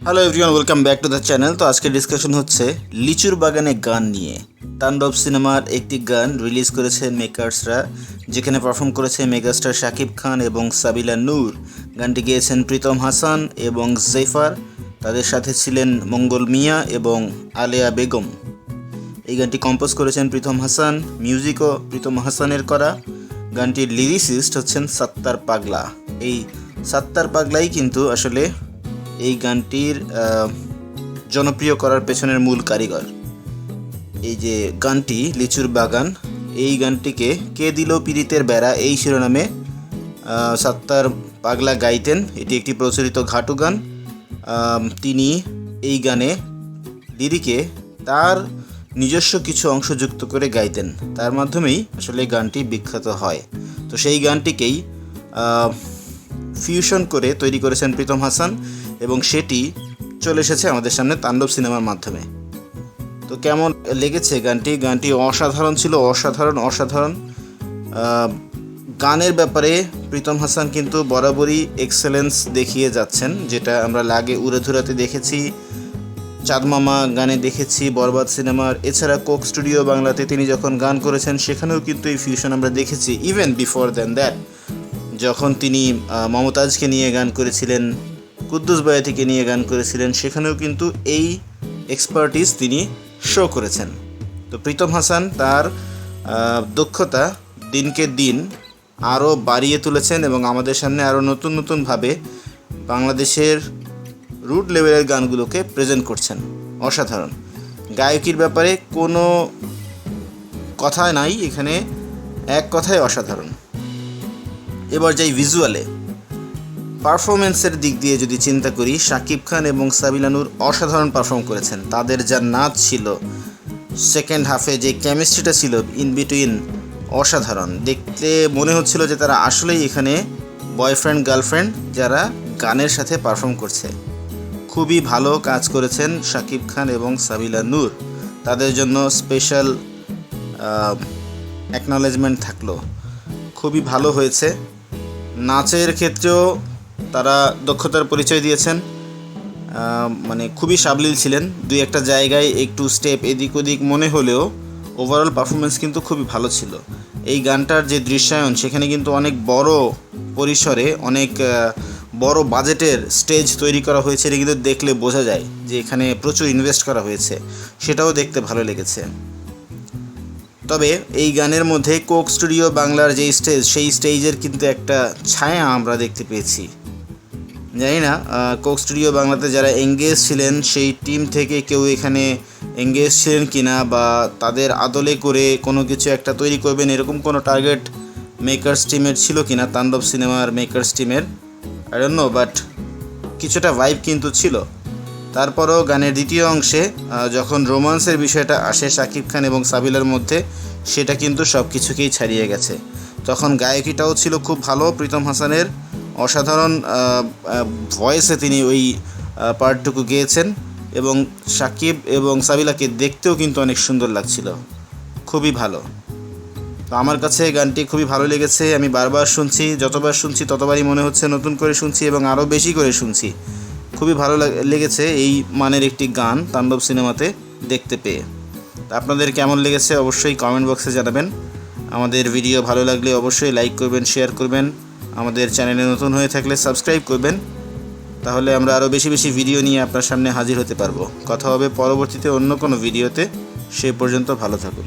Hello everyone, welcome back to the channel. তো আজকে discussion হচ্ছে লিচুর বাগানে গান নিয়ে। তাণ্ডব সিনেমার একটি গান রিলিজ করেছে মেকার্সরা, যেখানে পারফর্ম করেছে মেগাস্টার শাকিব খান এবং সাবিলা নূর। গানটি গেয়েছেন প্রীতম হাসান এবং জেফার। তাদের সাথে ছিলেন মঙ্গল মিয়া এবং আলেয়া বেগম। এই গানটি কম্পোজ করেছেন প্রীতম হাসান, মিউজিকও প্রীতম হাসানের করা। গানটির লিরিসিস্ট হচ্ছেন সাত্তার পাগলা। এই সাত্তার পাগলাই কিন্তু আসলে এই গানটির জনপ্রিয় করার পেছনের মূল কারিগর। এই যে গানটি লিচুর বাগান, এই গানটিকে কে দিল পীড়িতের বেড়া এই শিরোনামে সাত্তার পাগলা গাইতেন। এটি একটি প্রচলিত ঘাটু গান। তিনি এই গানে লিরিকে তার নিজস্ব কিছু অংশ যুক্ত করে গাইতেন, তার মাধ্যমেই আসলে গানটি বিখ্যাত হয়। তো সেই গানটিকেই ফিউশন করে তৈরি করেছেন প্রীতম হাসান এবং সেটি চলে এসেছে আমাদের সামনে তাণ্ডব সিনেমার মাধ্যমে। তো কেমন লেগেছে গানটি? গানটি অসাধারণ ছিল, অসাধারণ। গানের ব্যাপারে প্রীতম হাসান কিন্তু বরাবরই এক্সেলেন্স দেখিয়ে যাচ্ছেন, যেটা আমরা লাগে উড়াধুরাতে দেখেছি, চাঁদমামা গানে দেখেছি, বরবাদ সিনেমার, এছাড়া কোক স্টুডিও বাংলাতে তিনি যখন গান করেছেন সেখানেও কিন্তু এই ফিউশন আমরা দেখেছি। ইভেন বিফোর দ্যান দ্যাট, যখন তিনি মমতাজকে নিয়ে গান করেছিলেন, কুদ্দুস বয়াতিকে নিয়ে গান করেছিলেন, সেখানেও কিন্তু এই এক্সপার্টিস তিনি শো করেছেন। তো প্রীতম হাসান তার দক্ষতা দিনকে দিন আরও বাড়িয়ে তুলেছেন এবং আমাদের সামনে আরও নতুনভাবে বাংলাদেশের রুট লেভেলের গানগুলোকে প্রেজেন্ট করছেন। অসাধারণ। গায়কির ব্যাপারে কোনো কথা নাই, এখানে এক কথায় অসাধারণ। এবার যাই ভিজুয়ালে। পারফরমেন্সের দিক দিয়ে যদি চিন্তা করি, শাকিব খান এবং সাবিলা নূর অসাধারণ পারফর্ম করেছেন। তাদের যা নাচ ছিল, সেকেন্ড হাফে যে কেমিস্ট্রিটা ছিল ইন বিটুইন, অসাধারণ। দেখতে মনে হচ্ছিল যে তারা আসলেই এখানে বয়ফ্রেন্ড গার্লফ্রেন্ড যারা গানের সাথে পারফর্ম করছে। খুবই ভালো কাজ করেছেন শাকিব খান এবং সাবিলা নূর, তাদের জন্য স্পেশাল অ্যাকনলেজমেন্ট থাকলো। খুবই ভালো হয়েছে। নাচের ক্ষেত্রেও তারা দক্ষতার পরিচয় দিয়েছেন, মানে খুবই সাবলীল ছিলেন। দুই একটা জায়গায় একটু স্টেপ এদিক ওদিক মনে হলেও ওভারঅল পারফরমেন্স কিন্তু খুবই ভালো ছিল। এই গানটার যে দৃশ্যায়ন, সেখানে কিন্তু অনেক বড় পরিসরে অনেক বড় বাজেটের স্টেজ তৈরি করা হয়েছে। এটা কিন্তু দেখলে বোঝা যায় যে এখানে প্রচুর ইনভেস্ট করা হয়েছে, সেটাও দেখতে ভালো লেগেছে। তবে এই গানের মধ্যে কোক স্টুডিও বাংলার যে স্টেজ, সেই স্টেজের কিন্তু একটা ছায়া আমরা দেখতে পেয়েছি। জানি না কোক স্টুডিও বাংলাতে যারা এঙ্গেজ ছিলেন সেই টিম থেকে কেউ এখানে এঙ্গেজ ছিলেন কিনা, বা তাদের আদলে করে কোনো কিছু একটা তৈরি করবেন এরকম কোনো টার্গেট মেকার্স টিমের ছিল কিনা, তাণ্ডব সিনেমার মেকার্স টিমের, আই ডোন্ট নো, বাট কিছুটা ভাইব কিন্তু ছিল। তারপরও গানের দ্বিতীয় অংশে যখন রোমান্সের বিষয়টা আসে শাকিব খান এবং সাবিলার মধ্যে, সেটা কিন্তু সব কিছুকেই ছাড়িয়ে গেছে। তখন গায়কিটাও ছিল খুব ভালো প্রীতম হাসানের, অসাধারণ ভয়েসে তিনি ওই পার্টটুকু গেয়েছেন এবং শাকিব এবং সাবিলাকে দেখতেও কিন্তু অনেক সুন্দর লাগছিল। খুবই ভালো। তো আমার কাছে গানটি খুবই ভালো লেগেছে। আমি বারবার শুনছি, যতবার শুনছি ততবারই মনে হচ্ছে নতুন করে শুনছি এবং আরও বেশি করে শুনছি। খুবই ভালো লেগেছে এই মানের একটি গান তাণ্ডব সিনেমাতে দেখতে পেয়ে। আপনাদের কেমন লেগেছে অবশ্যই কমেন্ট বক্সে জানাবেন। আমাদের ভিডিও ভালো লাগলে অবশ্যই লাইক করবেন, শেয়ার করবেন। আমাদের চ্যানেলে নতুন হয়ে থাকলে সাবস্ক্রাইব করবেন, তাহলে আমরা আরও বেশি ভিডিও নিয়ে আপনার সামনে হাজির হতে পারবো। কথা হবে পরবর্তীতে অন্য কোনো ভিডিওতে। সে পর্যন্ত ভালো থাকুন।